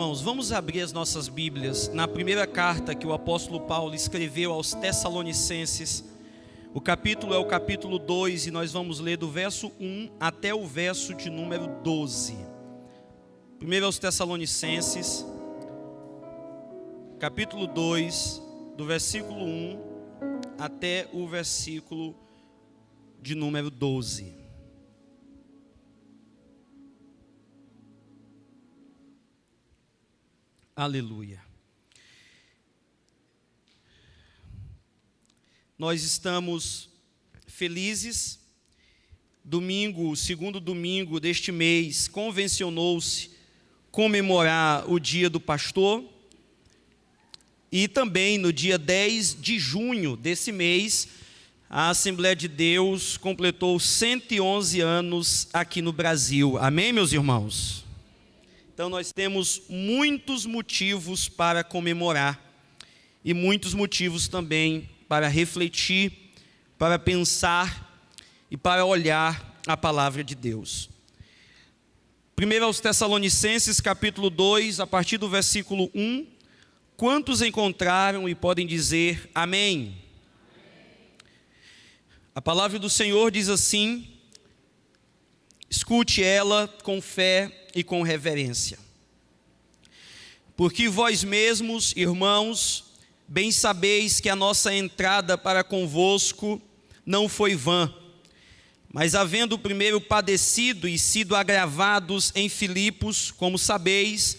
Irmãos, vamos abrir as nossas Bíblias na primeira carta que o apóstolo Paulo escreveu aos Tessalonicenses. O capítulo é o capítulo 2 e nós vamos ler do verso 1 até o verso de número 12. Primeiro aos Tessalonicenses, capítulo 2, do versículo 1 até o versículo de número 12. Aleluia. Nós estamos felizes. Domingo, o segundo domingo deste mês, convencionou-se comemorar o Dia do Pastor. E também no dia 10 de junho desse mês, a Assembleia de Deus completou 111 anos aqui no Brasil. Amém, meus irmãos? Então nós temos muitos motivos para comemorar e muitos motivos também para refletir, para pensar e para olhar a palavra de Deus. Primeiro aos Tessalonicenses, capítulo 2, a partir do versículo 1. Quantos encontraram e podem dizer amém? A palavra do Senhor diz assim: escute ela com fé e com reverência. Porque vós mesmos, irmãos, bem sabeis que a nossa entrada para convosco não foi vã, mas havendo primeiro padecido e sido agravados em Filipos, como sabeis,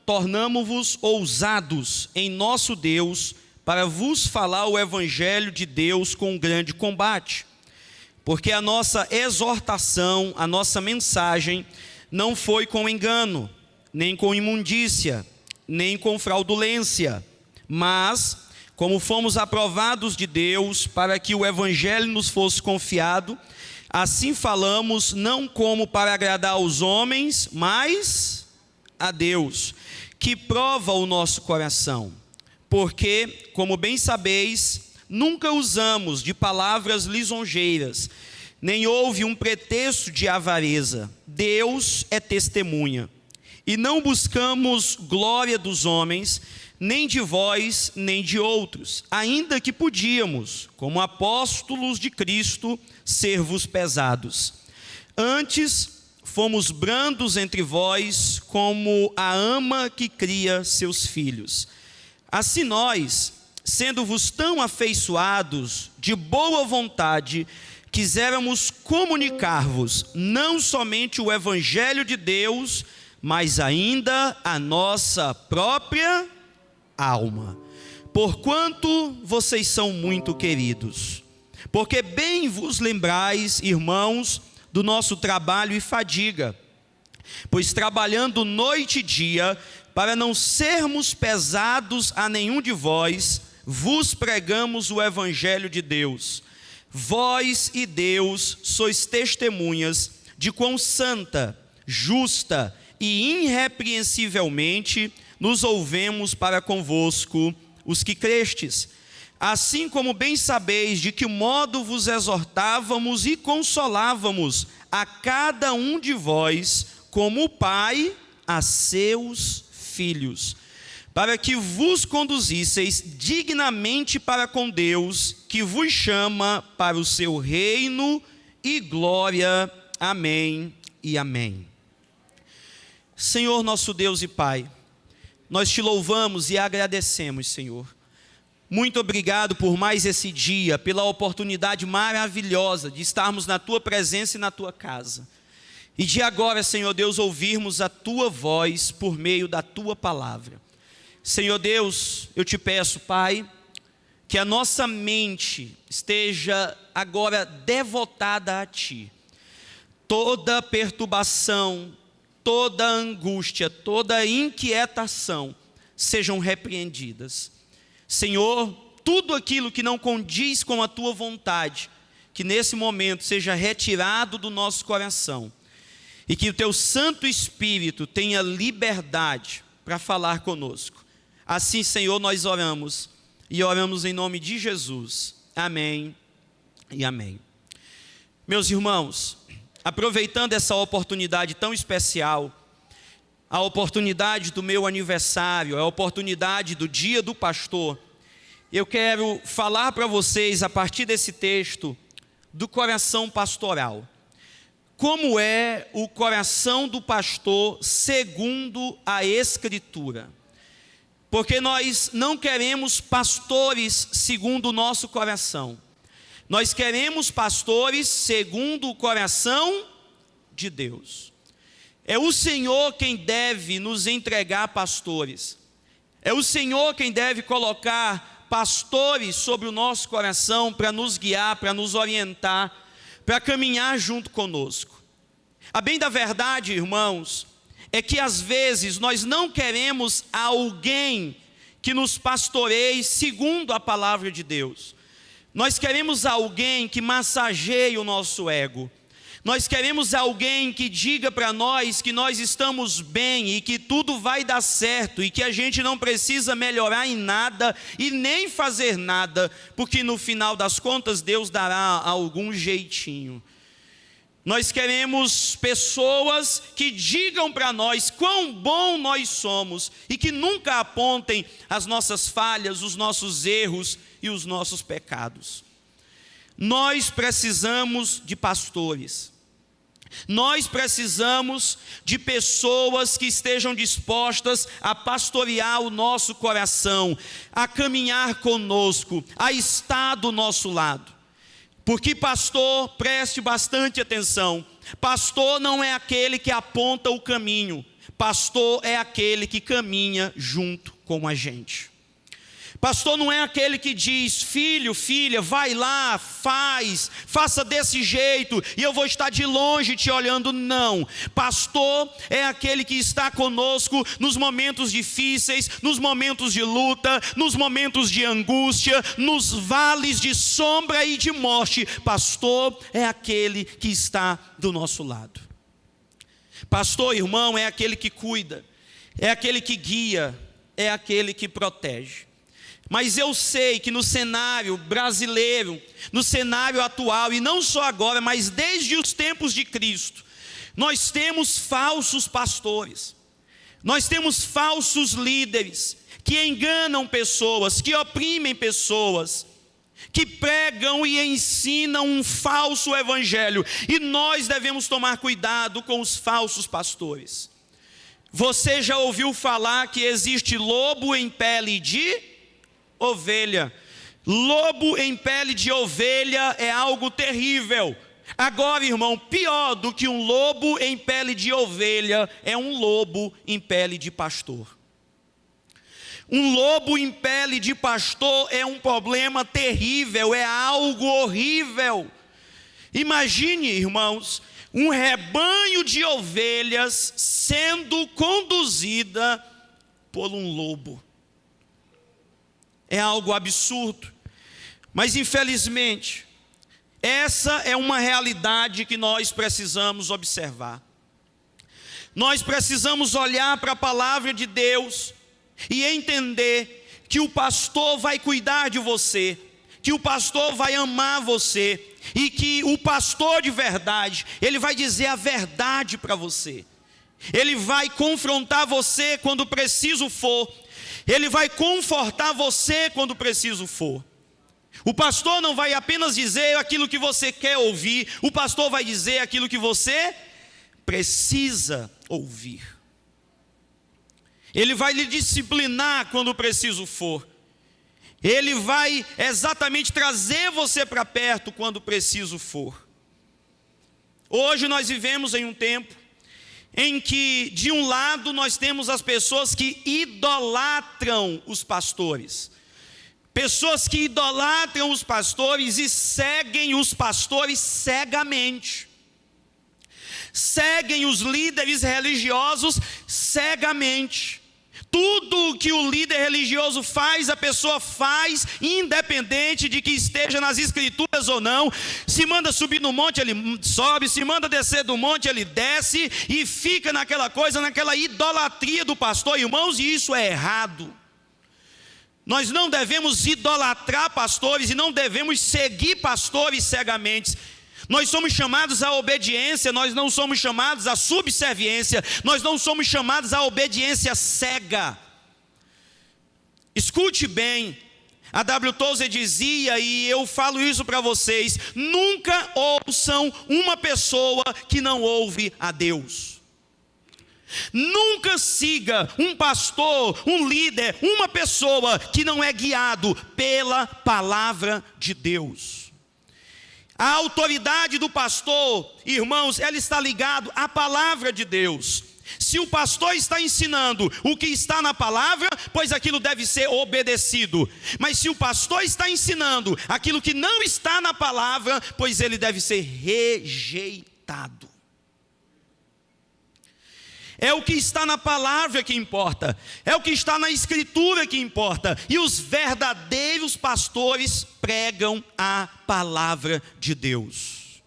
tornamo-vos ousados em nosso Deus para vos falar o evangelho de Deus com grande combate. Porque a nossa exortação, a nossa mensagem, não foi com engano, nem com imundícia, nem com fraudulência, mas, como fomos aprovados de Deus, para que o evangelho nos fosse confiado, assim falamos, não como para agradar aos homens, mas a Deus, que prova o nosso coração. Porque, como bem sabeis, nunca usamos de palavras lisonjeiras, nem houve um pretexto de avareza. Deus é testemunha. E não buscamos glória dos homens, nem de vós, nem de outros, ainda que podíamos, como apóstolos de Cristo, ser-vos pesados. Antes, fomos brandos entre vós, como a ama que cria seus filhos. Assim nós, sendo-vos tão afeiçoados, de boa vontade, quiséramos comunicar-vos não somente o evangelho de Deus, mas ainda a nossa própria alma. Porquanto vocês são muito queridos. Porque bem vos lembrais, irmãos, do nosso trabalho e fadiga, pois trabalhando noite e dia, para não sermos pesados a nenhum de vós, vos pregamos o evangelho de Deus. Vós e Deus sois testemunhas de quão santa, justa e irrepreensivelmente nos ouvemos para convosco, os que crestes. Assim como bem sabeis de que modo vos exortávamos e consolávamos a cada um de vós, como o Pai a seus filhos, para que vos conduzisseis dignamente para com Deus, que vos chama para o seu reino e glória. Amém e amém. Senhor nosso Deus e Pai, nós te louvamos e agradecemos, Senhor. Muito obrigado por mais esse dia, pela oportunidade maravilhosa de estarmos na Tua presença e na Tua casa. E de agora, Senhor Deus, ouvirmos a Tua voz por meio da Tua palavra. Senhor Deus, eu te peço, Pai, que a nossa mente esteja agora devotada a Ti. Toda perturbação, toda angústia, toda inquietação sejam repreendidas. Senhor, tudo aquilo que não condiz com a Tua vontade, que nesse momento seja retirado do nosso coração. E que o Teu Santo Espírito tenha liberdade para falar conosco. Assim, Senhor, nós oramos, e oramos em nome de Jesus. Amém e amém. Meus irmãos, aproveitando essa oportunidade tão especial, a oportunidade do meu aniversário, a oportunidade do Dia do Pastor, eu quero falar para vocês, a partir desse texto, do coração pastoral. Como é o coração do pastor segundo a Escritura? Porque nós não queremos pastores segundo o nosso coração. Nós queremos pastores segundo o coração de Deus. É o Senhor quem deve nos entregar pastores. É o Senhor quem deve colocar pastores sobre o nosso coração para nos guiar, para nos orientar, para caminhar junto conosco. A bem da verdade, irmãos, é que às vezes nós não queremos alguém que nos pastoreie segundo a palavra de Deus. Nós queremos alguém que massageie o nosso ego. Nós queremos alguém que diga para nós que nós estamos bem e que tudo vai dar certo e que a gente não precisa melhorar em nada e nem fazer nada, porque no final das contas Deus dará algum jeitinho. Nós queremos pessoas que digam para nós quão bom nós somos e que nunca apontem as nossas falhas, os nossos erros e os nossos pecados. Nós precisamos de pastores. Nós precisamos de pessoas que estejam dispostas a pastorear o nosso coração, a caminhar conosco, a estar do nosso lado. Porque pastor, preste bastante atenção, pastor não é aquele que aponta o caminho, pastor é aquele que caminha junto com a gente. Pastor não é aquele que diz, filho, filha, vai lá, faça desse jeito, e eu vou estar de longe te olhando, não. Pastor é aquele que está conosco nos momentos difíceis, nos momentos de luta, nos momentos de angústia, nos vales de sombra e de morte. Pastor é aquele que está do nosso lado. Pastor, irmão, é aquele que cuida, é aquele que guia, é aquele que protege. Mas eu sei que no cenário brasileiro, no cenário atual, e não só agora, mas desde os tempos de Cristo, nós temos falsos pastores, nós temos falsos líderes, que enganam pessoas, que oprimem pessoas, que pregam e ensinam um falso evangelho, e nós devemos tomar cuidado com os falsos pastores. Você já ouviu falar que existe lobo em pele de ovelha? Lobo em pele de ovelha é algo terrível. Agora, irmão, pior do que um lobo em pele de ovelha é um lobo em pele de pastor. Um lobo em pele de pastor é um problema terrível, é algo horrível. Imagine, irmãos, um rebanho de ovelhas sendo conduzida por um lobo. É algo absurdo, mas infelizmente, essa é uma realidade que nós precisamos observar. Nós precisamos olhar para a palavra de Deus e entender que o pastor vai cuidar de você, que o pastor vai amar você, e que o pastor de verdade, ele vai dizer a verdade para você. Ele vai confrontar você quando preciso for. Ele vai confortar você quando preciso for. O pastor não vai apenas dizer aquilo que você quer ouvir, o pastor vai dizer aquilo que você precisa ouvir. Ele vai lhe disciplinar quando preciso for. Ele vai exatamente trazer você para perto quando preciso for. Hoje nós vivemos em um tempo em que, de um lado, nós temos as pessoas que idolatram os pastores. Pessoas que idolatram os pastores e seguem os pastores cegamente. Seguem os líderes religiosos cegamente. Tudo que o líder religioso faz, a pessoa faz, independente de que esteja nas escrituras ou não. Se manda subir no monte, ele sobe. Se manda descer do monte, ele desce. E fica naquela coisa, naquela idolatria do pastor, irmãos, e isso é errado. Nós não devemos idolatrar pastores e não devemos seguir pastores cegamente. Nós somos chamados à obediência, nós não somos chamados à subserviência, nós não somos chamados à obediência cega. Escute bem, a W. Tozer dizia, e eu falo isso para vocês: nunca ouçam uma pessoa que não ouve a Deus. Nunca siga um pastor, um líder, uma pessoa que não é guiado pela palavra de Deus. A autoridade do pastor, irmãos, ela está ligada à palavra de Deus. Se o pastor está ensinando o que está na palavra, pois aquilo deve ser obedecido. Mas se o pastor está ensinando aquilo que não está na palavra, pois ele deve ser rejeitado. É o que está na palavra que importa, é o que está na escritura que importa, e os verdadeiros pastores pregam a palavra de Deus.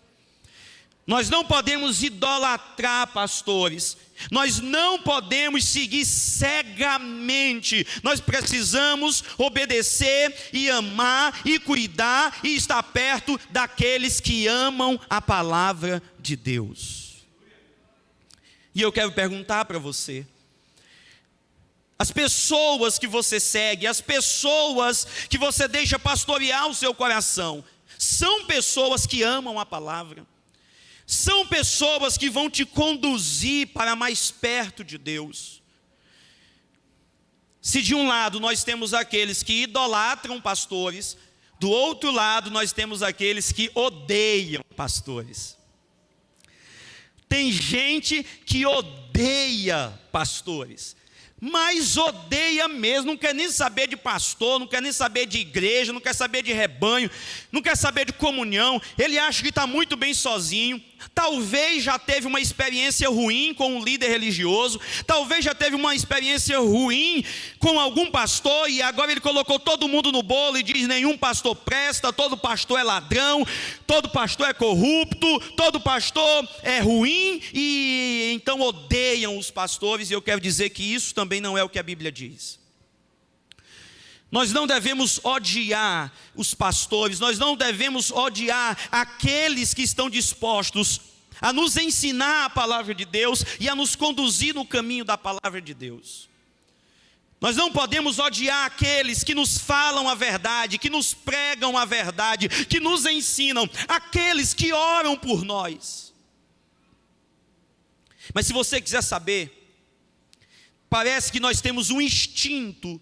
Nós não podemos idolatrar pastores, nós não podemos seguir cegamente, nós precisamos obedecer e amar e cuidar e estar perto daqueles que amam a palavra de Deus. E eu quero perguntar para você: as pessoas que você segue, as pessoas que você deixa pastorear o seu coração, são pessoas que amam a palavra? São pessoas que vão te conduzir para mais perto de Deus? Se de um lado nós temos aqueles que idolatram pastores, do outro lado nós temos aqueles que odeiam pastores. Tem gente que odeia pastores, mas odeia mesmo, não quer nem saber de pastor, não quer nem saber de igreja, não quer saber de rebanho, não quer saber de comunhão. Ele acha que está muito bem sozinho. Talvez já teve uma experiência ruim com um líder religioso, talvez já teve uma experiência ruim com algum pastor, e agora ele colocou todo mundo no bolo e diz: nenhum pastor presta, todo pastor é ladrão, todo pastor é corrupto, todo pastor é ruim, e então odeiam os pastores. E eu quero dizer que isso também não é o que a Bíblia diz. Nós não devemos odiar os pastores, nós não devemos odiar aqueles que estão dispostos a nos ensinar a palavra de Deus e a nos conduzir no caminho da palavra de Deus. Nós não podemos odiar aqueles que nos falam a verdade, que nos pregam a verdade, que nos ensinam, aqueles que oram por nós. Mas se você quiser saber, parece que nós temos um instinto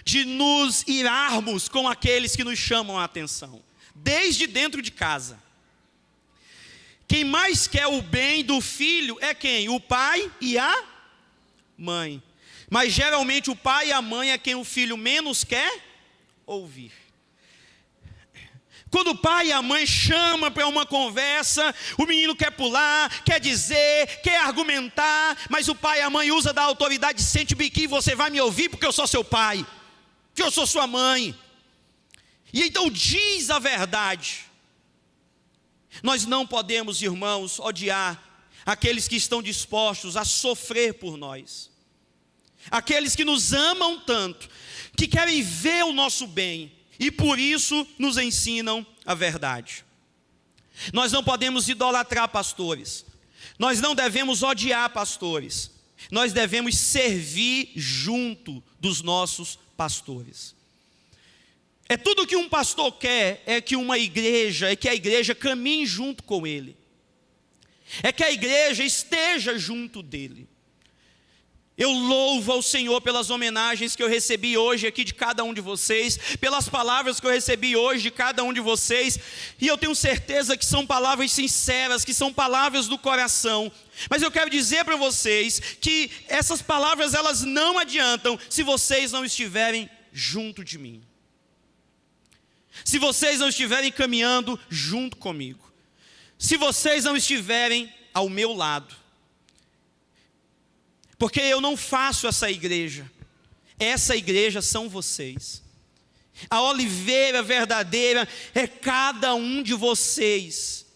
de nos irarmos com aqueles que nos chamam a atenção, desde dentro de casa. Quem mais quer o bem do filho é quem? O pai e a mãe. Mas geralmente o pai e a mãe é quem o filho menos quer ouvir. Quando o pai e a mãe chamam para uma conversa, o menino quer pular, quer dizer, quer argumentar, mas o pai e a mãe usam da autoridade: sente-me aqui, você vai me ouvir porque eu sou seu pai, que eu sou sua mãe. E então diz a verdade. Nós não podemos, irmãos, odiar aqueles que estão dispostos a sofrer por nós, aqueles que nos amam tanto, que querem ver o nosso bem e por isso nos ensinam a verdade. Nós não podemos idolatrar pastores, nós não devemos odiar pastores, nós devemos servir junto dos nossos pastores. É tudo que um pastor quer, é que uma igreja, é que a igreja caminhe junto com ele, é que a igreja esteja junto dele. Eu louvo ao Senhor pelas homenagens que eu recebi hoje aqui de cada um de vocês, pelas palavras que eu recebi hoje de cada um de vocês, e eu tenho certeza que são palavras sinceras, que são palavras do coração. Mas eu quero dizer para vocês que essas palavras, elas não adiantam se vocês não estiverem junto de mim, se vocês não estiverem caminhando junto comigo, se vocês não estiverem ao meu lado. Porque eu não faço essa igreja são vocês. A oliveira verdadeira é cada um de vocês.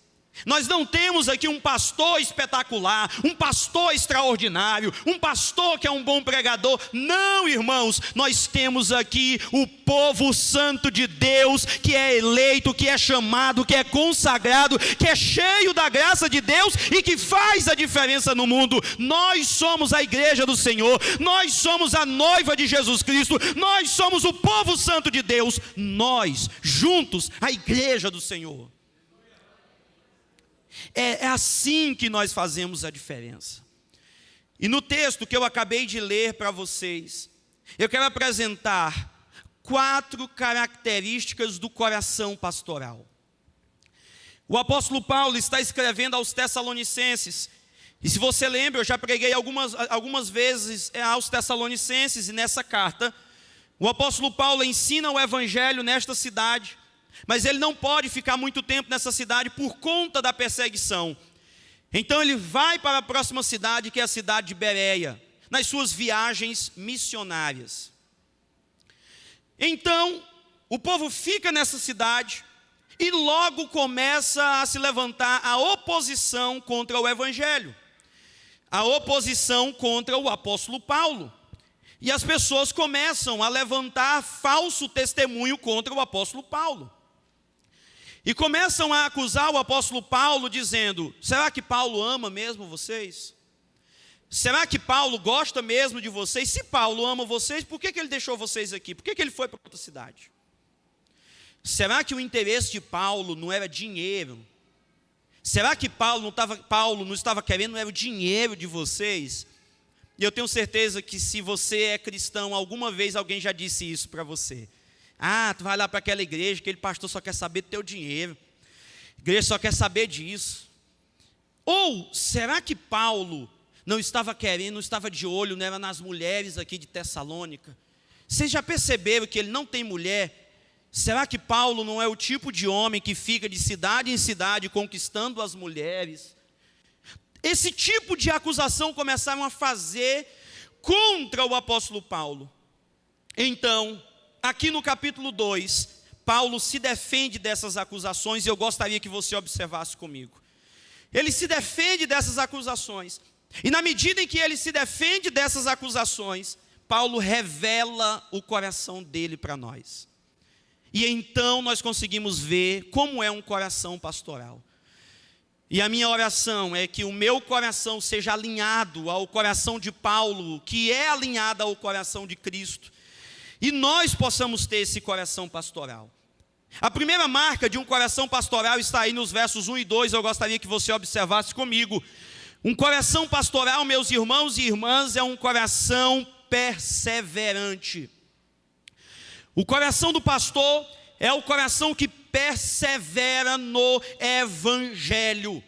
Nós não temos aqui um pastor espetacular, um pastor extraordinário, um pastor que é um bom pregador. Não, irmãos, nós temos aqui o povo santo de Deus, que é eleito, que é chamado, que é consagrado, que é cheio da graça de Deus e que faz a diferença no mundo. Nós somos a igreja do Senhor, nós somos a noiva de Jesus Cristo, nós somos o povo santo de Deus, nós, juntos, a igreja do Senhor. É assim que nós fazemos a diferença. E no texto que eu acabei de ler para vocês, eu quero apresentar 4 características do coração pastoral. O apóstolo Paulo está escrevendo aos Tessalonicenses. E se você lembra, eu já preguei algumas vezes aos Tessalonicenses, e nessa carta, o apóstolo Paulo ensina o evangelho nesta cidade. Mas ele não pode ficar muito tempo nessa cidade por conta da perseguição. Então ele vai para a próxima cidade, que é a cidade de Bereia, nas suas viagens missionárias. Então, o povo fica nessa cidade e logo começa a se levantar a oposição contra o evangelho. A oposição contra o apóstolo Paulo. E as pessoas começam a levantar falso testemunho contra o apóstolo Paulo. E começam a acusar o apóstolo Paulo dizendo: será que Paulo ama mesmo vocês? Será que Paulo gosta mesmo de vocês? Se Paulo ama vocês, por que ele deixou vocês aqui? Por que ele foi para outra cidade? Será que o interesse de Paulo não era dinheiro? Será que Paulo não estava querendo era o dinheiro de vocês? E eu tenho certeza que se você é cristão, alguma vez alguém já disse isso para você. Tu vai lá para aquela igreja, aquele pastor só quer saber do teu dinheiro. A igreja só quer saber disso. Ou, será que Paulo não estava querendo, não estava de olho, não era nas mulheres aqui de Tessalônica? Vocês já perceberam que ele não tem mulher? Será que Paulo não é o tipo de homem que fica de cidade em cidade conquistando as mulheres? Esse tipo de acusação começaram a fazer contra o apóstolo Paulo. Então, aqui no capítulo 2, Paulo se defende dessas acusações e eu gostaria que você observasse comigo. Ele se defende dessas acusações. E na medida em que ele se defende dessas acusações, Paulo revela o coração dele para nós. E então nós conseguimos ver como é um coração pastoral. E a minha oração é que o meu coração seja alinhado ao coração de Paulo, que é alinhado ao coração de Cristo. E nós possamos ter esse coração pastoral. A primeira marca de um coração pastoral está aí nos versos 1 e 2. Eu gostaria que você observasse comigo. Um coração pastoral, meus irmãos e irmãs, é um coração perseverante. O coração do pastor é o coração que persevera no evangelho.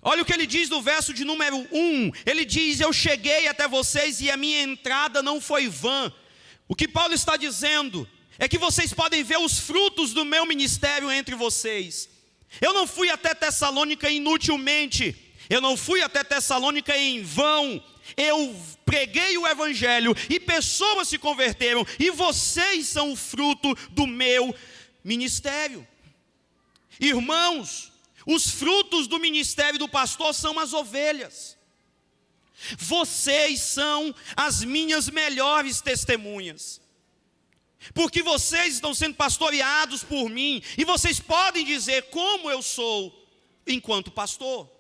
Olha o que ele diz no verso de número 1. Ele diz: eu cheguei até vocês e a minha entrada não foi vã. O que Paulo está dizendo é que vocês podem ver os frutos do meu ministério entre vocês. Eu não fui até Tessalônica inutilmente, eu não fui até Tessalônica em vão. Eu preguei o evangelho e pessoas se converteram, e vocês são o fruto do meu ministério. Irmãos, os frutos do ministério do pastor são as ovelhas. Vocês são as minhas melhores testemunhas, porque vocês estão sendo pastoreados por mim, e vocês podem dizer como eu sou enquanto pastor.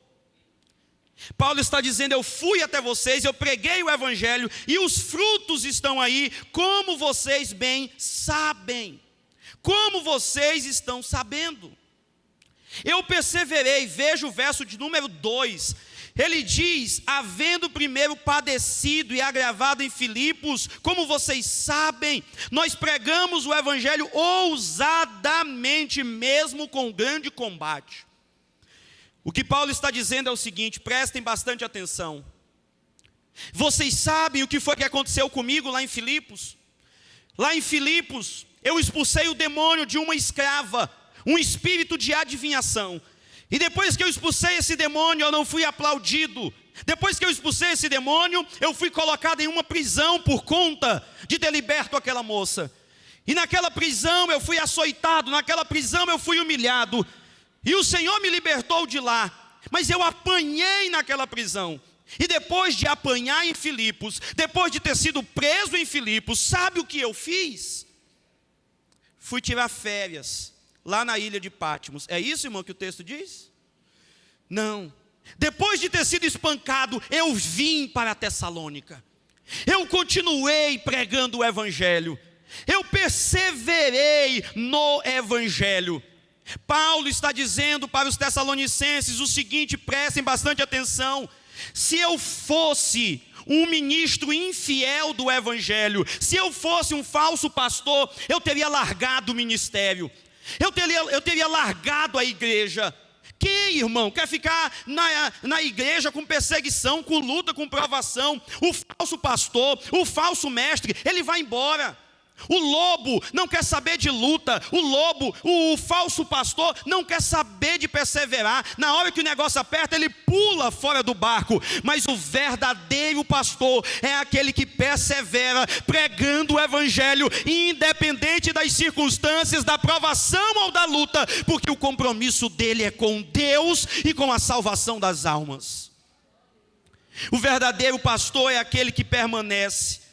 Paulo está dizendo: eu fui até vocês, eu preguei o evangelho, e os frutos estão aí, como vocês bem sabem. Como vocês estão sabendo? Eu perseverei. Veja o verso de número 2. Ele diz: havendo primeiro padecido e agravado em Filipos, como vocês sabem, nós pregamos o evangelho ousadamente, mesmo com grande combate. O que Paulo está dizendo é o seguinte, prestem bastante atenção. Vocês sabem o que foi que aconteceu comigo lá em Filipos? Lá em Filipos, eu expulsei o demônio de uma escrava, um espírito de adivinhação. E depois que eu expulsei esse demônio, eu não fui aplaudido. Depois que eu expulsei esse demônio, eu fui colocado em uma prisão por conta de ter liberto aquela moça. E naquela prisão eu fui açoitado, naquela prisão eu fui humilhado. E o Senhor me libertou de lá, mas eu apanhei naquela prisão. E depois de apanhar em Filipos, depois de ter sido preso em Filipos, sabe o que eu fiz? Fui tirar férias lá na ilha de Patmos. É isso, irmão, que o texto diz? Não. Depois de ter sido espancado, eu vim para Tessalônica. Eu continuei pregando o evangelho. Eu perseverei no evangelho. Paulo está dizendo para os tessalonicenses o seguinte, prestem bastante atenção. Se eu fosse um ministro infiel do evangelho, se eu fosse um falso pastor, eu teria largado o ministério. Eu teria largado a igreja. Quem, irmão, quer ficar na igreja com perseguição, com luta, com provação? O falso pastor, o falso mestre, ele vai embora. O lobo não quer saber de luta. O falso pastor não quer saber de perseverar. Na hora que o negócio aperta, ele pula fora do barco. Mas o verdadeiro pastor é aquele que persevera pregando o evangelho, independente das circunstâncias, da provação ou da luta, porque o compromisso dele é com Deus e com a salvação das almas. O verdadeiro pastor é aquele que permanece.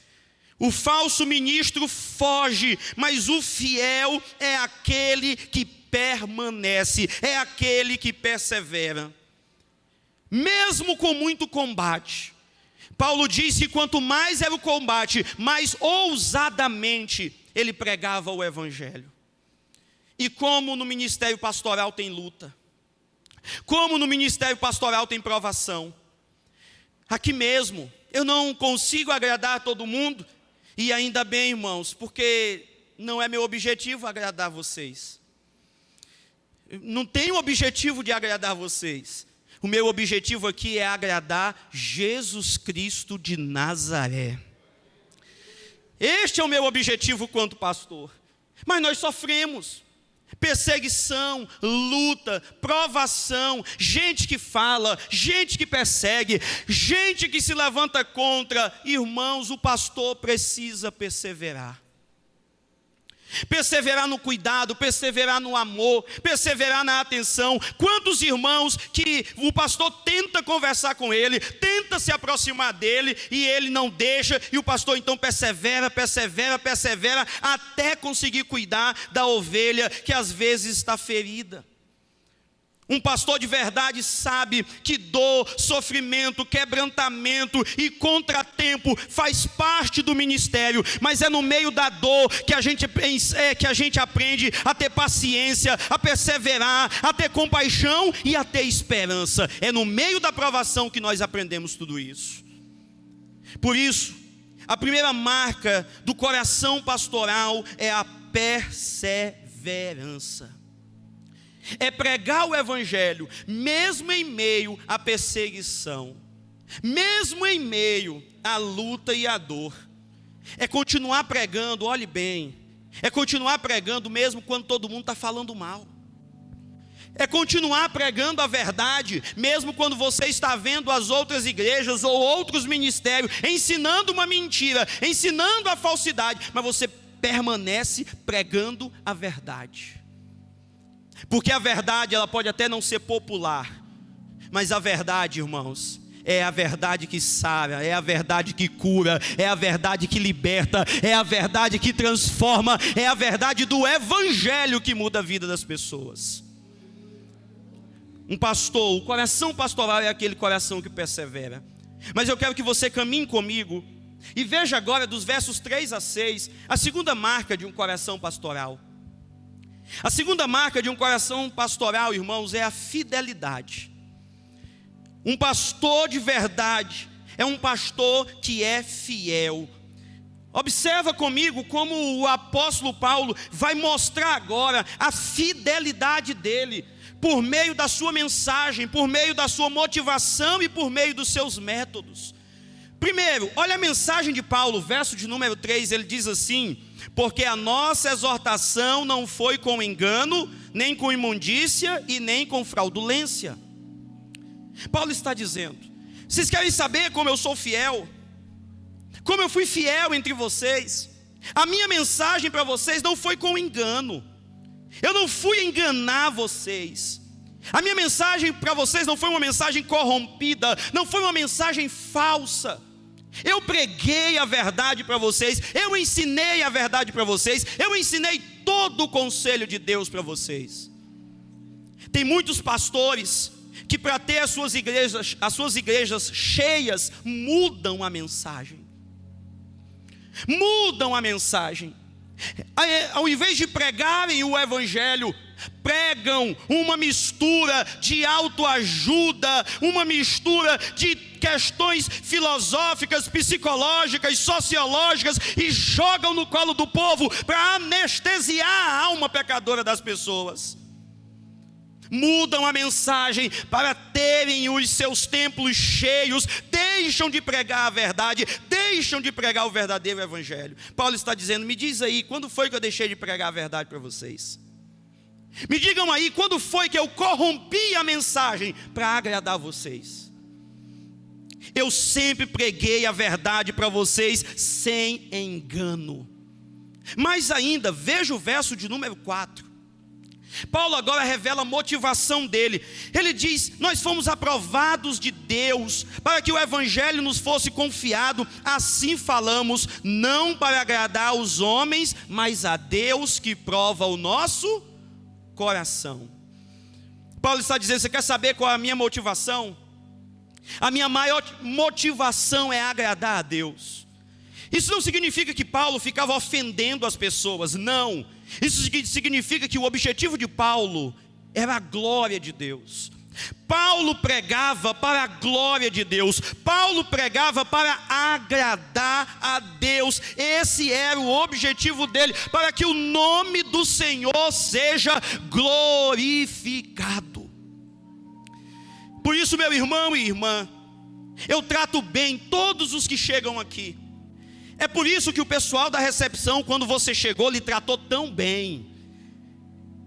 O falso ministro foge, mas o fiel é aquele que permanece, é aquele que persevera. Mesmo com muito combate, Paulo diz que quanto mais era o combate, mais ousadamente ele pregava o evangelho. E como no ministério pastoral tem luta, como no ministério pastoral tem provação, aqui mesmo eu não consigo agradar a todo mundo. E ainda bem, irmãos, porque não é meu objetivo agradar vocês. Não tenho o objetivo de agradar vocês. O meu objetivo aqui é agradar Jesus Cristo de Nazaré. Este é o meu objetivo quanto pastor. Mas nós sofremos perseguição, luta, provação, gente que fala, gente que persegue, gente que se levanta contra. Irmãos, o pastor precisa perseverar. Perseverar no cuidado, perseverar no amor, perseverar na atenção. Quantos irmãos que o pastor tenta conversar com ele, tenta se aproximar dele e ele não deixa, e o pastor então persevera até conseguir cuidar da ovelha que às vezes está ferida. Um pastor de verdade sabe que dor, sofrimento, quebrantamento e contratempo faz parte do ministério, mas é no meio da dor que a gente aprende a ter paciência, a perseverar, a ter compaixão e a ter esperança. É no meio da provação que nós aprendemos tudo isso. Por isso, a primeira marca do coração pastoral é a perseverança. É pregar o evangelho, mesmo em meio à perseguição, mesmo em meio à luta e à dor. É continuar pregando, olhe bem, é continuar pregando mesmo quando todo mundo está falando mal. É continuar pregando a verdade, mesmo quando você está vendo as outras igrejas ou outros ministérios ensinando uma mentira, ensinando a falsidade, mas você permanece pregando a verdade. Porque a verdade, ela pode até não ser popular, mas a verdade, irmãos, é a verdade que sara, é a verdade que cura, é a verdade que liberta, é a verdade que transforma, é a verdade do evangelho que muda a vida das pessoas. Um pastor, o coração pastoral é aquele coração que persevera. Mas eu quero que você caminhe comigo e veja agora dos versos 3 a 6, a segunda marca de um coração pastoral. A segunda marca de um coração pastoral, irmãos, é a fidelidade. Um pastor de verdade é um pastor que é fiel. Observa comigo como o apóstolo Paulo vai mostrar agora a fidelidade dele, por meio da sua mensagem, por meio da sua motivação e por meio dos seus métodos. Primeiro, olha a mensagem de Paulo, verso de número 3, ele diz assim: porque a nossa exortação não foi com engano, nem com imundícia e nem com fraudulência. Paulo está dizendo: vocês querem saber como eu sou fiel? Como eu fui fiel entre vocês? A minha mensagem para vocês não foi com engano. Eu não fui enganar vocês. A minha mensagem para vocês não foi uma mensagem corrompida, não foi uma mensagem falsa. Eu preguei a verdade para vocês, eu ensinei a verdade para vocês, eu ensinei todo o conselho de Deus para vocês. Tem muitos pastores que, para ter as suas igrejas cheias, mudam a mensagem. Mudam a mensagem. Ao invés de pregarem o evangelho, pregam uma mistura de autoajuda, uma mistura de questões filosóficas, psicológicas, sociológicas, e jogam no colo do povo para anestesiar a alma pecadora das pessoas. Mudam a mensagem para terem os seus templos cheios, deixam de pregar a verdade, deixam de pregar o verdadeiro evangelho. Paulo está dizendo: me diz aí, quando foi que eu deixei de pregar a verdade para vocês? Me digam aí, quando foi que eu corrompi a mensagem para agradar vocês? Eu sempre preguei a verdade para vocês sem engano. Mais ainda, veja o verso de número 4. Paulo agora revela a motivação dele. Ele diz: nós fomos aprovados de Deus para que o evangelho nos fosse confiado. Assim falamos, não para agradar aos homens, mas a Deus que prova o nosso coração. Paulo está dizendo: você quer saber qual é a minha motivação? A minha maior motivação é agradar a Deus. Isso não significa que Paulo ficava ofendendo as pessoas, não. Isso significa que o objetivo de Paulo era a glória de Deus. Paulo pregava para a glória de Deus. Paulo pregava para agradar a Deus. Esse era o objetivo dele, para que o nome do Senhor seja glorificado. Por isso, meu irmão e irmã, eu trato bem todos os que chegam aqui. É por isso que o pessoal da recepção, quando você chegou, lhe tratou tão bem.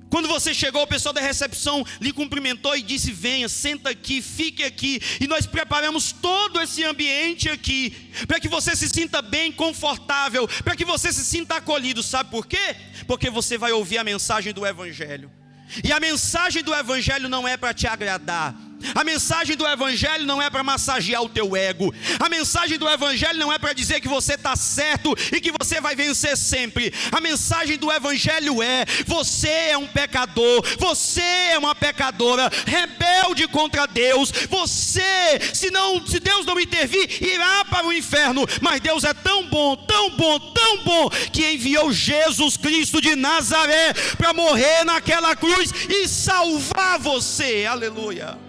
Quando você chegou, o pessoal da recepção lhe cumprimentou e disse: venha, senta aqui, fique aqui. E nós preparamos todo esse ambiente aqui, para que você se sinta bem, confortável, para que você se sinta acolhido. Sabe por quê? Porque você vai ouvir a mensagem do evangelho. E a mensagem do evangelho não é para te agradar. A mensagem do evangelho não é para massagear o teu ego. A mensagem do evangelho não é para dizer que você está certo e que você vai vencer sempre. A mensagem do evangelho é: você é um pecador, você é uma pecadora, rebelde contra Deus. Você, se Deus não intervir, irá para o inferno. Mas Deus é tão bom, tão bom, tão bom, que enviou Jesus Cristo de Nazaré para morrer naquela cruz e salvar você. Aleluia.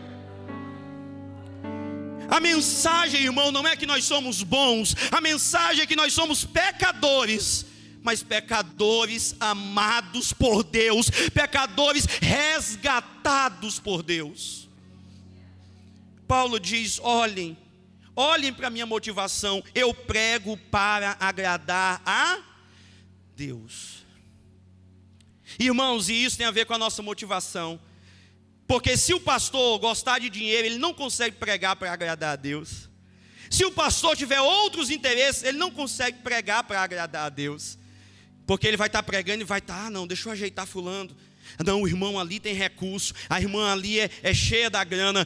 A mensagem, irmão, não é que nós somos bons. A mensagem é que nós somos pecadores, mas pecadores amados por Deus, pecadores resgatados por Deus. Paulo diz: olhem para a minha motivação. Eu prego para agradar a Deus. Irmãos, e isso tem a ver com a nossa motivação. Porque se o pastor gostar de dinheiro, ele não consegue pregar para agradar a Deus. Se o pastor tiver outros interesses, ele não consegue pregar para agradar a Deus. Porque ele vai estar pregando e vai estar: não, deixa eu ajeitar fulano. Não, o irmão ali tem recurso, a irmã ali é cheia da grana.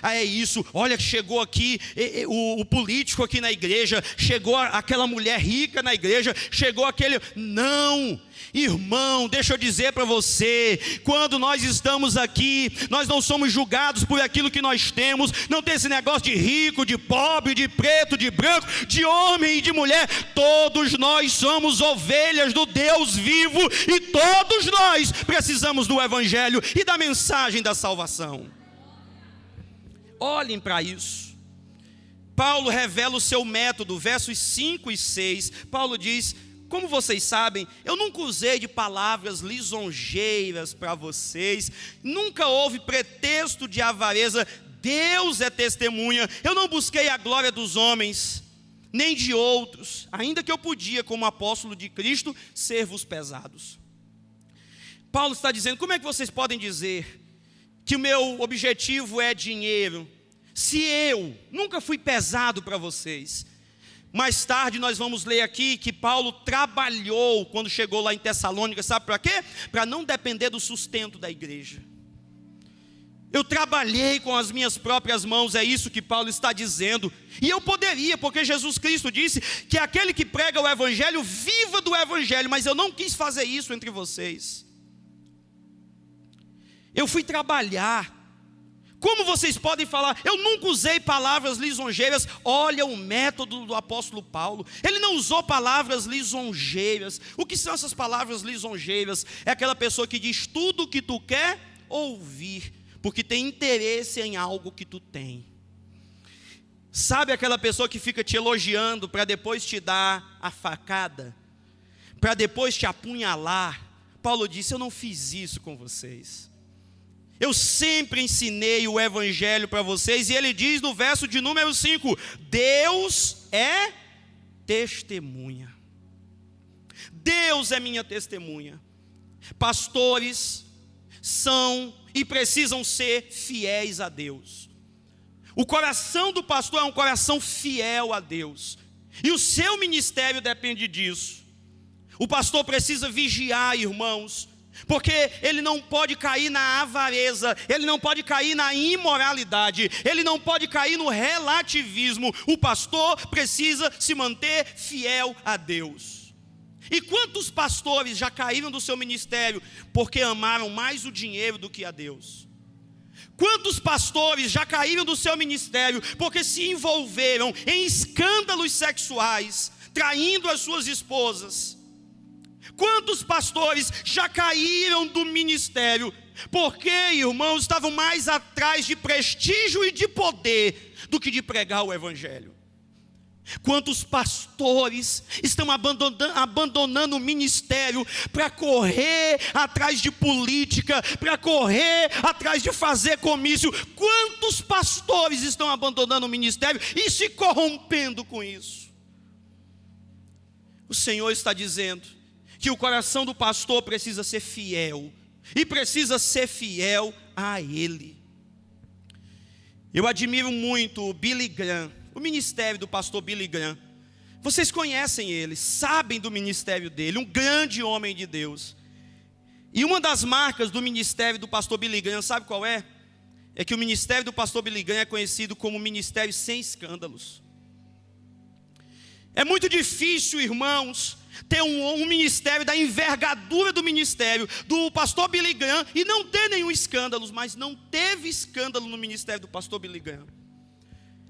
É isso, olha que chegou aqui o político aqui na igreja, chegou aquela mulher rica na igreja, chegou aquele... Não, irmão, deixa eu dizer para você, quando nós estamos aqui, nós não somos julgados por aquilo que nós temos. Não tem esse negócio de rico, de pobre, de preto, de branco, de homem e de mulher. Todos nós somos ovelhas do Deus vivo, e todos nós precisamos do evangelho e da mensagem da salvação. Olhem para isso. Paulo revela o seu método, versos 5 e 6. Paulo diz: como vocês sabem, eu nunca usei de palavras lisonjeiras para vocês, nunca houve pretexto de avareza. Deus é testemunha, eu não busquei a glória dos homens, nem de outros, ainda que eu podia, como apóstolo de Cristo, ser-vos pesados. Paulo está dizendo: como é que vocês podem dizer que o meu objetivo é dinheiro, se eu nunca fui pesado para vocês? Mais tarde nós vamos ler aqui que Paulo trabalhou quando chegou lá em Tessalônica. Sabe para quê? Para não depender do sustento da igreja. Eu trabalhei com as minhas próprias mãos, é isso que Paulo está dizendo. E eu poderia, porque Jesus Cristo disse que aquele que prega o evangelho, viva do evangelho, mas eu não quis fazer isso entre vocês. Eu fui trabalhar. Como vocês podem falar? Eu nunca usei palavras lisonjeiras. Olha o método do apóstolo Paulo. Ele não usou palavras lisonjeiras. O que são essas palavras lisonjeiras? É aquela pessoa que diz tudo o que tu quer ouvir, porque tem interesse em algo que tu tem. Sabe aquela pessoa que fica te elogiando para depois te dar a facada? Para depois te apunhalar? Paulo disse, eu não fiz isso com vocês. Eu sempre ensinei o evangelho para vocês. E ele diz no verso de número 5, Deus é testemunha. Deus é minha testemunha. Pastores são e precisam ser fiéis a Deus. O coração do pastor é um coração fiel a Deus. E o seu ministério depende disso. O pastor precisa vigiar, irmãos, porque ele não pode cair na avareza, ele não pode cair na imoralidade, ele não pode cair no relativismo. O pastor precisa se manter fiel a Deus. E quantos pastores já caíram do seu ministério porque amaram mais o dinheiro do que a Deus? Quantos pastores já caíram do seu ministério porque se envolveram em escândalos sexuais, traindo as suas esposas? Quantos pastores já caíram do ministério porque, irmãos, estavam mais atrás de prestígio e de poder do que de pregar o evangelho? Quantos pastores estão abandonando o ministério para correr atrás de política, para correr atrás de fazer comício? Quantos pastores estão abandonando o ministério e se corrompendo com isso? O Senhor está dizendo que o coração do pastor precisa ser fiel, e precisa ser fiel a Ele. Eu admiro muito o Billy Graham, o ministério do pastor Billy Graham. Vocês conhecem ele, sabem do ministério dele, um grande homem de Deus. E uma das marcas do ministério do pastor Billy Graham, sabe qual é? É que o ministério do pastor Billy Graham é conhecido como ministério sem escândalos. É muito difícil, irmãos, ter um ministério da envergadura do ministério do pastor Billy Graham e não ter nenhum escândalo, mas não teve escândalo no ministério do pastor Billy Graham.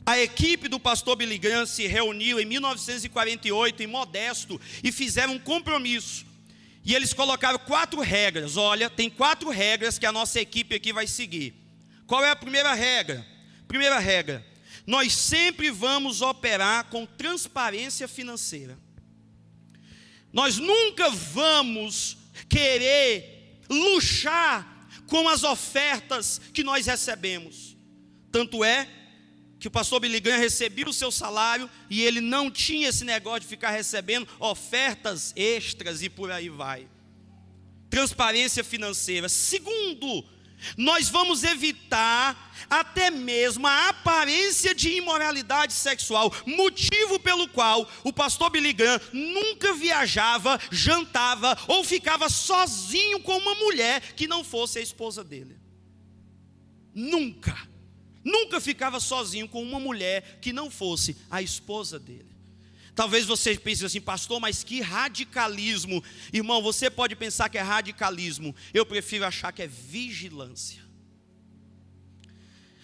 A equipe do pastor Billy Graham se reuniu em 1948 em Modesto e fizeram um compromisso. E eles colocaram 4 regras. Olha, tem 4 regras que a nossa equipe aqui vai seguir. Qual é a primeira regra? Primeira regra: nós sempre vamos operar com transparência financeira. Nós nunca vamos querer luxar com as ofertas que nós recebemos. Tanto é que o pastor Billy Graham recebia o seu salário e ele não tinha esse negócio de ficar recebendo ofertas extras e por aí vai. Transparência financeira. Segundo, nós vamos evitar até mesmo a aparência de imoralidade sexual, motivo pelo qual o pastor Billy Graham nunca viajava, jantava ou ficava sozinho com uma mulher que não fosse a esposa dele. Nunca ficava sozinho com uma mulher que não fosse a esposa dele. Talvez você pense assim, pastor, mas que radicalismo. Irmão, você pode pensar que é radicalismo, eu prefiro achar que é vigilância.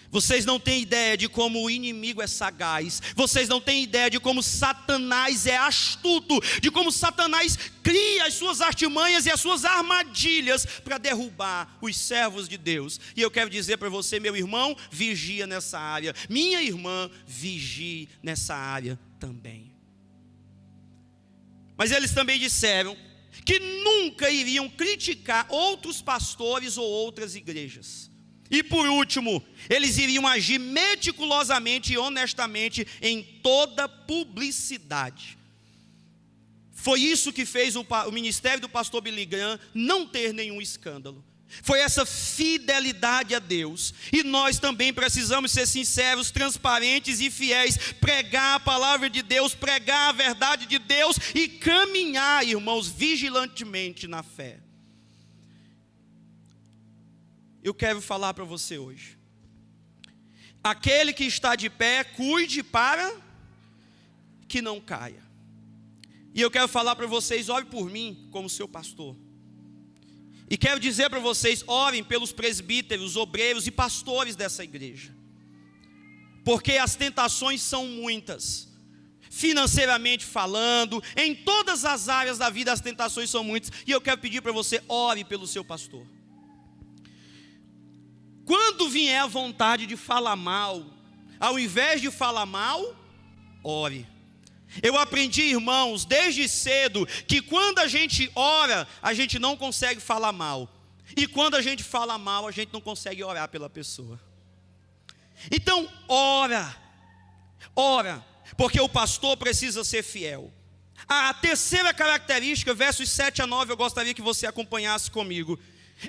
Vocês não têm ideia de como o inimigo é sagaz. Vocês não têm ideia de como Satanás é astuto, de como Satanás cria as suas artimanhas e as suas armadilhas para derrubar os servos de Deus. E eu quero dizer para você, meu irmão, vigia nessa área. Minha irmã, vigie nessa área também. Mas eles também disseram que nunca iriam criticar outros pastores ou outras igrejas. E por último, eles iriam agir meticulosamente e honestamente em toda publicidade. Foi isso que fez o ministério do pastor Billy Graham não ter nenhum escândalo. Foi essa fidelidade a Deus. E nós também precisamos ser sinceros, transparentes e fiéis. Pregar a palavra de Deus, pregar a verdade de Deus e caminhar, irmãos, vigilantemente na fé. eu quero falar para você hoje. Aquele que está de pé, cuide para que não caia. E eu quero falar para vocês, ore por mim como seu pastor. E quero dizer para vocês, orem pelos presbíteros, obreiros e pastores dessa igreja. Porque as tentações são muitas. Financeiramente falando, em todas as áreas da vida as tentações são muitas. E eu quero pedir para você, ore pelo seu pastor. Quando vier a vontade de falar mal, ao invés de falar mal, ore. Eu aprendi, irmãos, desde cedo, que quando a gente ora, a gente não consegue falar mal. E quando a gente fala mal, a gente não consegue orar pela pessoa. Então, ora, porque o pastor precisa ser fiel. A terceira característica, versos 7 a 9, eu gostaria que você acompanhasse comigo.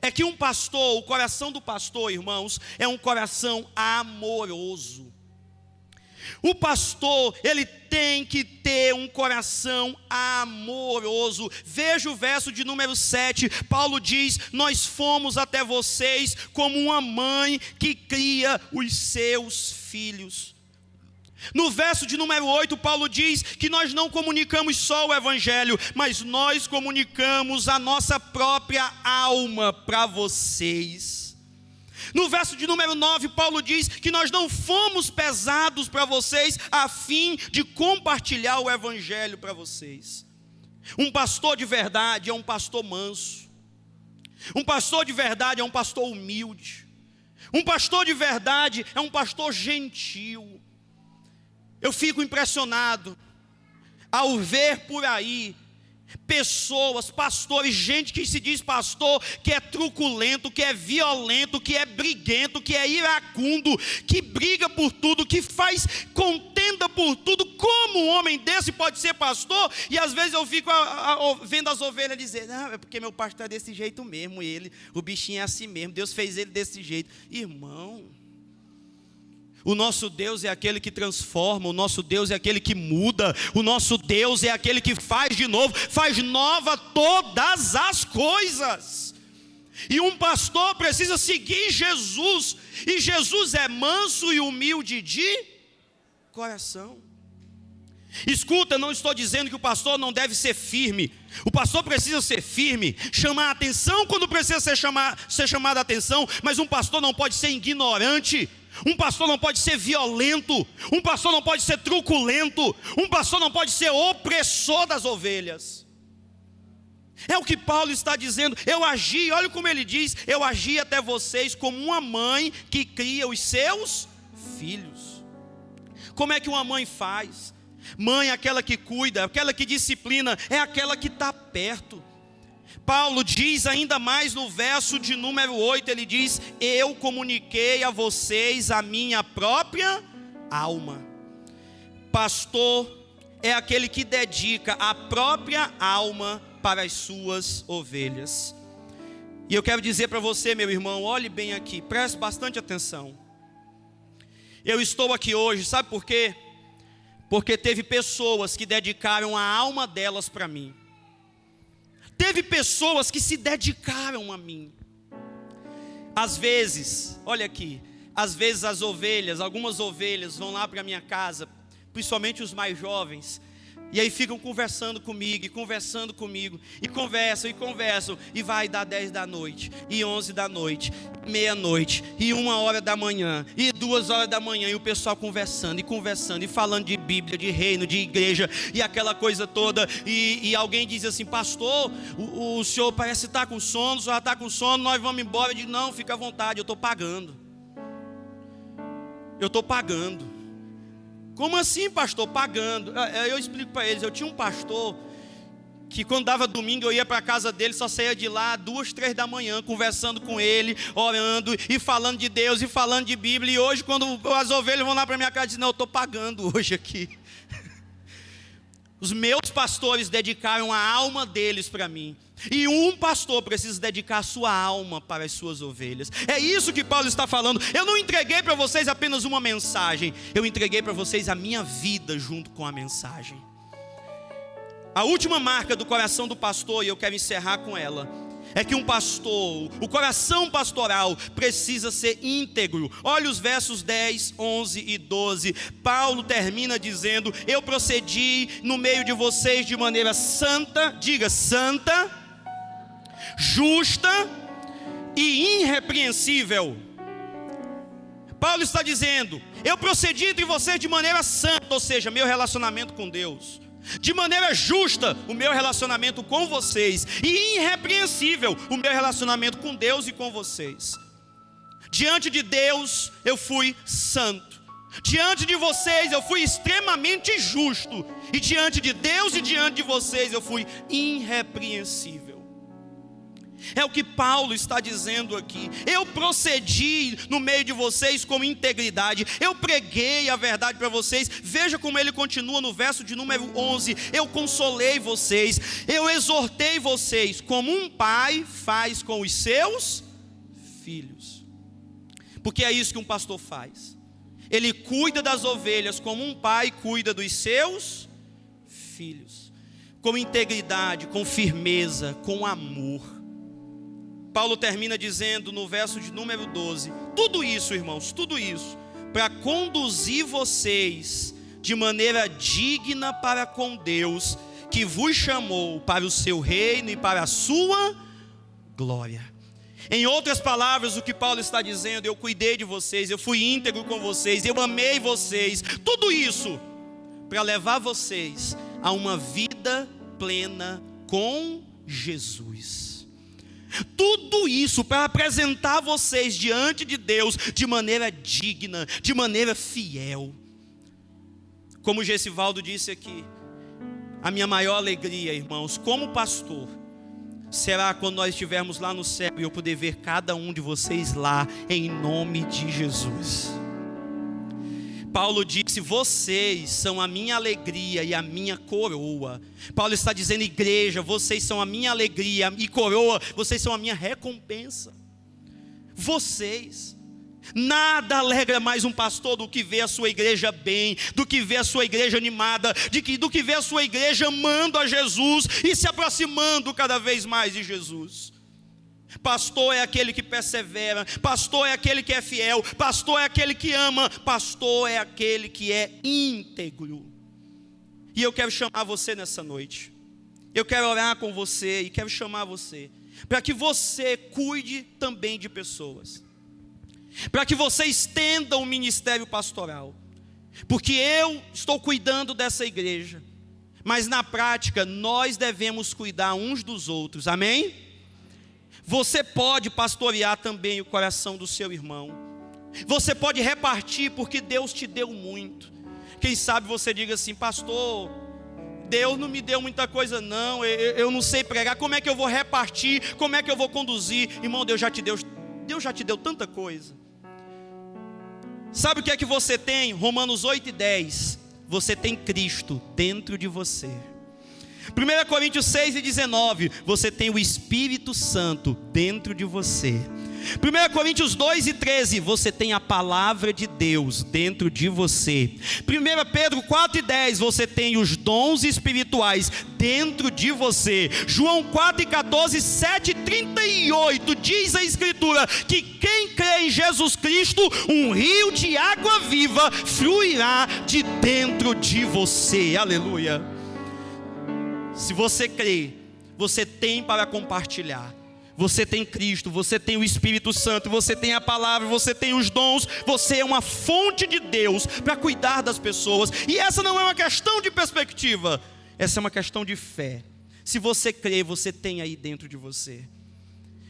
É que um pastor, o coração do pastor, irmãos, é um coração amoroso. O pastor, ele tem que ter um coração amoroso. Veja o verso de número 7, Paulo diz, nós fomos até vocês como uma mãe que cria os seus filhos. No verso de número 8, Paulo diz que nós não comunicamos só o evangelho, mas nós comunicamos a nossa própria alma para vocês. No verso de número 9, Paulo diz que nós não fomos pesados para vocês, a fim de compartilhar o evangelho para vocês. Um pastor de verdade é um pastor manso. Um pastor de verdade é um pastor humilde. Um pastor de verdade é um pastor gentil. Eu fico impressionado ao ver por aí pessoas, pastores, gente que se diz pastor, que é truculento, que é violento, que é briguento, que é iracundo, que briga por tudo, que faz contenda por tudo. Como um homem desse pode ser pastor? E às vezes eu fico vendo as ovelhas dizer, não, é porque meu pastor é desse jeito mesmo, o bichinho é assim mesmo, Deus fez ele desse jeito. Irmão, o nosso Deus é aquele que transforma, o nosso Deus é aquele que muda, o nosso Deus é aquele que faz de novo, faz nova todas as coisas. E um pastor precisa seguir Jesus, e Jesus é manso e humilde de coração. Escuta, não estou dizendo que o pastor não deve ser firme. O pastor precisa ser firme, chamar a atenção quando precisa ser chamado a atenção, mas um pastor não pode ser ignorante. Um pastor não pode ser violento, um pastor não pode ser truculento, um pastor não pode ser opressor das ovelhas. É o que Paulo está dizendo. Eu agi, olha como ele diz, eu agi até vocês como uma mãe que cria os seus filhos. Como é que uma mãe faz? Mãe é aquela que cuida, aquela que disciplina, é aquela que está perto. Paulo diz ainda mais no verso de número 8, ele diz, eu comuniquei a vocês a minha própria alma. Pastor é aquele que dedica a própria alma para as suas ovelhas. E eu quero dizer para você, meu irmão, olhe bem aqui, preste bastante atenção. Eu estou aqui hoje, sabe por quê? Porque teve pessoas que dedicaram a alma delas para mim. Teve pessoas que se dedicaram a mim. Às vezes, olha aqui, às vezes as ovelhas, algumas ovelhas vão lá para a minha casa, principalmente os mais jovens, e aí ficam conversando comigo, e conversam, e vai dar 10 da noite, e 11 da noite, meia-noite, e 1h da manhã, e 2h da manhã, e o pessoal conversando, e falando de Bíblia, de reino, de igreja, e aquela coisa toda, e alguém diz assim, pastor, o senhor parece estar com sono, o senhor está com sono, nós vamos embora. Eu digo, não, fica à vontade, eu estou pagando. Como assim, pastor? Pagando. Eu explico para eles, eu tinha um pastor que quando dava domingo eu ia para a casa dele, só saía de lá 2, 3 da manhã, conversando com ele, orando e falando de Deus e falando de Bíblia. E hoje quando as ovelhas vão lá para a minha casa, dizem, não, eu estou pagando hoje aqui. Os meus pastores dedicaram a alma deles para mim. E um pastor precisa dedicar a sua alma para as suas ovelhas. É isso que Paulo está falando. Eu não entreguei para vocês apenas uma mensagem, eu entreguei para vocês a minha vida junto com a mensagem. A última marca do coração do pastor, e eu quero encerrar com ela, é que um pastor, o coração pastoral precisa ser íntegro. Olha os versos 10, 11 e 12. Paulo termina dizendo: eu procedi no meio de vocês de maneira santa, diga santa, justa e irrepreensível. Paulo está dizendo: eu procedi entre vocês de maneira santa, ou seja, meu relacionamento com Deus, de maneira justa, o meu relacionamento com vocês, e irrepreensível, o meu relacionamento com Deus e com vocês. Diante de Deus eu fui santo, diante de vocês eu fui extremamente justo, e diante de Deus e diante de vocês eu fui irrepreensível. É o que Paulo está dizendo aqui. Eu procedi no meio de vocês com integridade, eu preguei a verdade para vocês. Veja como ele continua no verso de número 11: eu consolei vocês, eu exortei vocês, como um pai faz com os seus filhos. Porque é isso que um pastor faz. Ele cuida das ovelhas como um pai cuida dos seus filhos, com integridade, com firmeza, com amor. Paulo termina dizendo no verso de número 12: tudo isso, irmãos, tudo isso, para conduzir vocês de maneira digna para com Deus, que vos chamou para o seu reino e para a sua glória. Em outras palavras, o que Paulo está dizendo: eu cuidei de vocês, eu fui íntegro com vocês, eu amei vocês, tudo isso para levar vocês a uma vida plena com Jesus. Tudo isso para apresentar vocês diante de Deus de maneira digna, de maneira fiel. Como o Gessivaldo disse aqui, a minha maior alegria, irmãos, como pastor, será quando nós estivermos lá no céu e eu poder ver cada um de vocês lá, em nome de Jesus. Paulo disse: vocês são a minha alegria e a minha coroa. Paulo está dizendo: igreja, vocês são a minha alegria e coroa, vocês são a minha recompensa. Vocês. Nada alegra mais um pastor do que ver a sua igreja bem, do que ver a sua igreja animada, do que ver a sua igreja amando a Jesus e se aproximando cada vez mais de Jesus. Pastor é aquele que persevera, pastor é aquele que é fiel, pastor é aquele que ama, pastor é aquele que é íntegro. E eu quero chamar você nessa noite, eu quero orar com você e quero chamar você, para que você cuide também de pessoas, para que você estenda o ministério pastoral, porque eu estou cuidando dessa igreja, mas na prática nós devemos cuidar uns dos outros, amém? Você pode pastorear também o coração do seu irmão. Você pode repartir, porque Deus te deu muito. Quem sabe você diga assim: pastor, Deus não me deu muita coisa não, eu não sei pregar, como é que eu vou repartir, como é que eu vou conduzir? Irmão, Deus já te deu tanta coisa. Sabe o que é que você tem? Romanos 8:10, você tem Cristo dentro de você. 1 Coríntios 6:19, você tem o Espírito Santo dentro de você. 1 Coríntios 2:13, você tem a palavra de Deus dentro de você. 1 Pedro 4:10, você tem os dons espirituais dentro de você. João 4:14, 7:38, diz a Escritura que quem crê em Jesus Cristo, um rio de água viva fluirá de dentro de você. Aleluia. Se você crê, você tem para compartilhar. Você tem Cristo, você tem o Espírito Santo, você tem a palavra, você tem os dons. Você é uma fonte de Deus para cuidar das pessoas. E essa não é uma questão de perspectiva, essa é uma questão de fé. Se você crê, você tem aí dentro de você.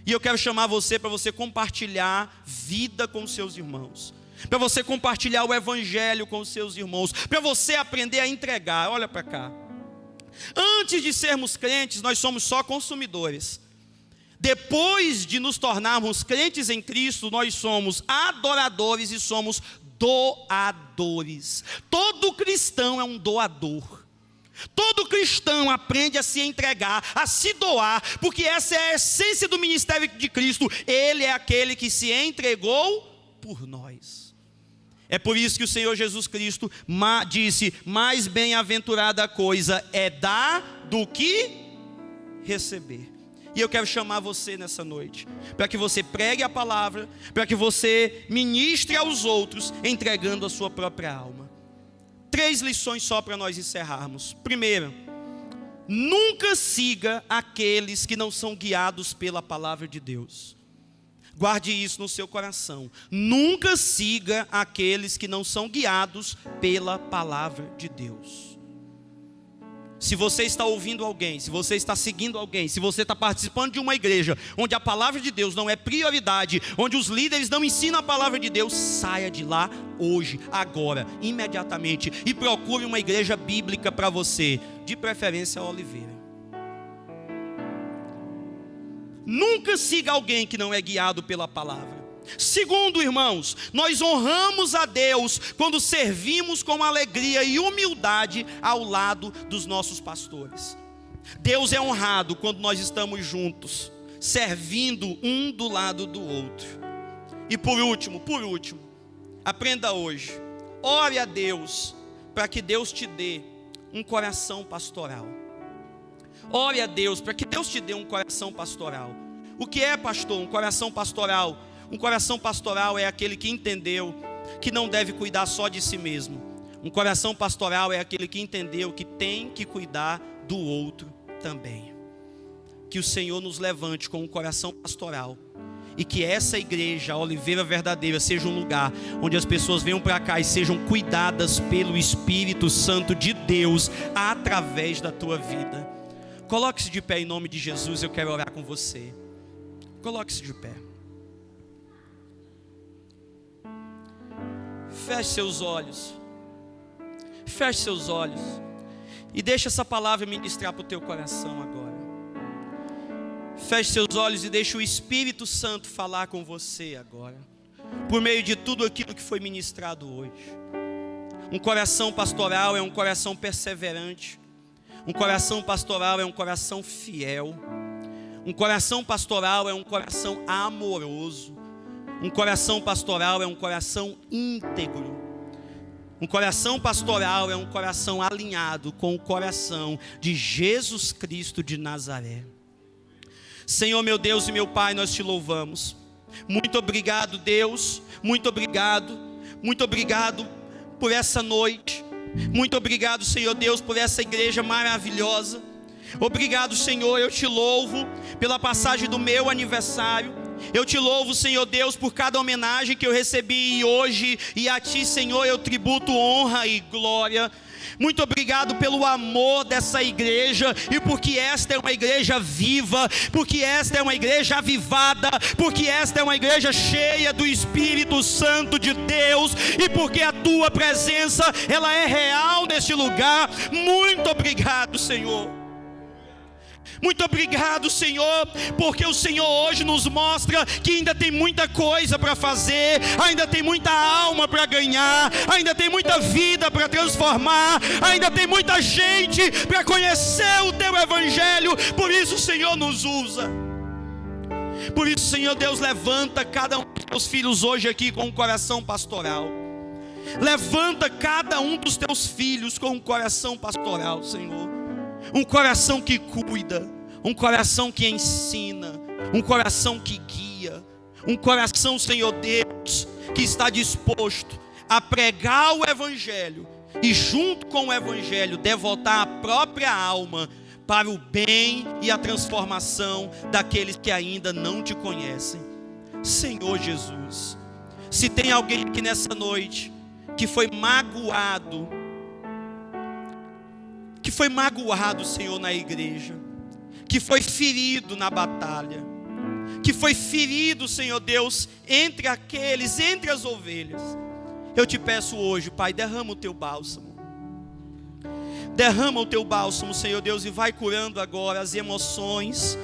E eu quero chamar você para você compartilhar vida com seus irmãos, para você compartilhar o Evangelho com os seus irmãos, para você aprender a entregar. Olha para cá. Antes de sermos crentes, nós somos só consumidores. Depois de nos tornarmos crentes em Cristo, nós somos adoradores e somos doadores. Todo cristão é um doador. Todo cristão aprende a se entregar, a se doar, porque essa é a essência do ministério de Cristo. Ele é aquele que se entregou por nós. É por isso que o Senhor Jesus Cristo disse: mais bem-aventurada coisa é dar do que receber. E eu quero chamar você nessa noite, para que você pregue a palavra, para que você ministre aos outros, entregando a sua própria alma. 3 lições só para nós encerrarmos. Primeira, nunca siga aqueles que não são guiados pela palavra de Deus. Guarde isso no seu coração. Nunca siga aqueles que não são guiados pela palavra de Deus. Se você está ouvindo alguém, se você está seguindo alguém, se você está participando de uma igreja onde a palavra de Deus não é prioridade, onde os líderes não ensinam a palavra de Deus, saia de lá hoje, agora, imediatamente, e procure uma igreja bíblica para você, de preferência a Oliveira. Nunca siga alguém que não é guiado pela palavra. Segundo, irmãos, nós honramos a Deus quando servimos com alegria e humildade ao lado dos nossos pastores. Deus é honrado quando nós estamos juntos, servindo um do lado do outro. E por último, aprenda hoje, ore a Deus para que Deus te dê um coração pastoral. Ore a Deus para que Deus te dê um coração pastoral. O que é, pastor, um coração pastoral? Um coração pastoral é aquele que entendeu que não deve cuidar só de si mesmo. Um coração pastoral é aquele que entendeu que tem que cuidar do outro também. Que o Senhor nos levante com um coração pastoral. E que essa igreja, a Oliveira Verdadeira, seja um lugar onde as pessoas venham para cá e sejam cuidadas pelo Espírito Santo de Deus através da tua vida. Coloque-se de pé em nome de Jesus, eu quero orar com você. Coloque-se de pé. Feche seus olhos. Feche seus olhos. E deixa essa palavra ministrar para o teu coração agora. Feche seus olhos e deixa o Espírito Santo falar com você agora. Por meio de tudo aquilo que foi ministrado hoje. Um coração pastoral é um coração perseverante. Um coração pastoral é um coração fiel. Um coração pastoral é um coração amoroso. Um coração pastoral é um coração íntegro. Um coração pastoral é um coração alinhado com o coração de Jesus Cristo de Nazaré. Senhor, meu Deus e meu Pai, nós te louvamos. Muito obrigado, Deus. Muito obrigado. Muito obrigado por essa noite. Muito obrigado, Senhor Deus, por essa igreja maravilhosa. Obrigado, Senhor, eu te louvo pela passagem do meu aniversário. Eu te louvo, Senhor Deus, por cada homenagem que eu recebi hoje. E a ti, Senhor, eu tributo honra e glória. Muito obrigado pelo amor dessa igreja. E porque esta é uma igreja viva. Porque esta é uma igreja avivada. Porque esta é uma igreja cheia do Espírito Santo de Deus. E porque a tua presença, ela é real neste lugar. Muito obrigado, Senhor. Muito obrigado, Senhor, porque o Senhor hoje nos mostra que ainda tem muita coisa para fazer, ainda tem muita alma para ganhar, ainda tem muita vida para transformar, ainda tem muita gente para conhecer o teu evangelho. Por isso o Senhor nos usa. Por isso, Senhor Deus, levanta cada um dos teus filhos hoje aqui com um coração pastoral. Levanta cada um dos teus filhos com um coração pastoral, Senhor. Um coração que cuida, um coração que ensina, um coração que guia, um coração, Senhor Deus, que está disposto a pregar o evangelho e junto com o evangelho devotar a própria alma para o bem e a transformação daqueles que ainda não te conhecem. Senhor Jesus, se tem alguém aqui nessa noite que foi magoado, Senhor, na igreja, que foi ferido na batalha, que foi ferido, Senhor Deus, entre as ovelhas, eu te peço hoje, Pai, derrama o teu bálsamo, Senhor Deus, e vai curando agora as emoções,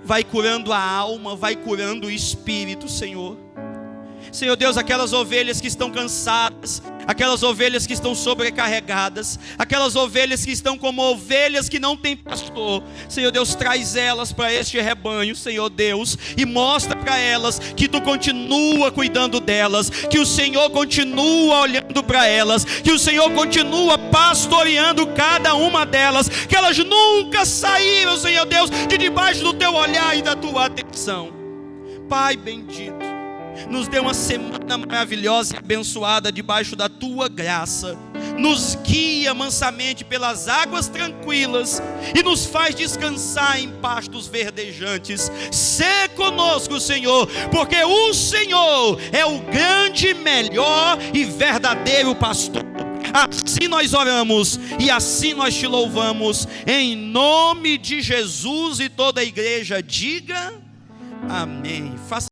vai curando a alma, vai curando o espírito, Senhor. Senhor Deus, aquelas ovelhas que estão cansadas, aquelas ovelhas que estão sobrecarregadas, aquelas ovelhas que estão como ovelhas que não têm pastor, Senhor Deus, traz elas para este rebanho, Senhor Deus, e mostra para elas que Tu continua cuidando delas, que o Senhor continua olhando para elas, que o Senhor continua pastoreando cada uma delas, que elas nunca saíram, Senhor Deus, de debaixo do Teu olhar e da Tua atenção. Pai bendito, nos dê uma semana maravilhosa e abençoada debaixo da Tua graça. Nos guia mansamente pelas águas tranquilas e nos faz descansar em pastos verdejantes. Sê conosco, Senhor, porque o Senhor é o grande, melhor e verdadeiro pastor. Assim nós oramos e assim nós Te louvamos, em nome de Jesus, e toda a igreja diga amém. Faça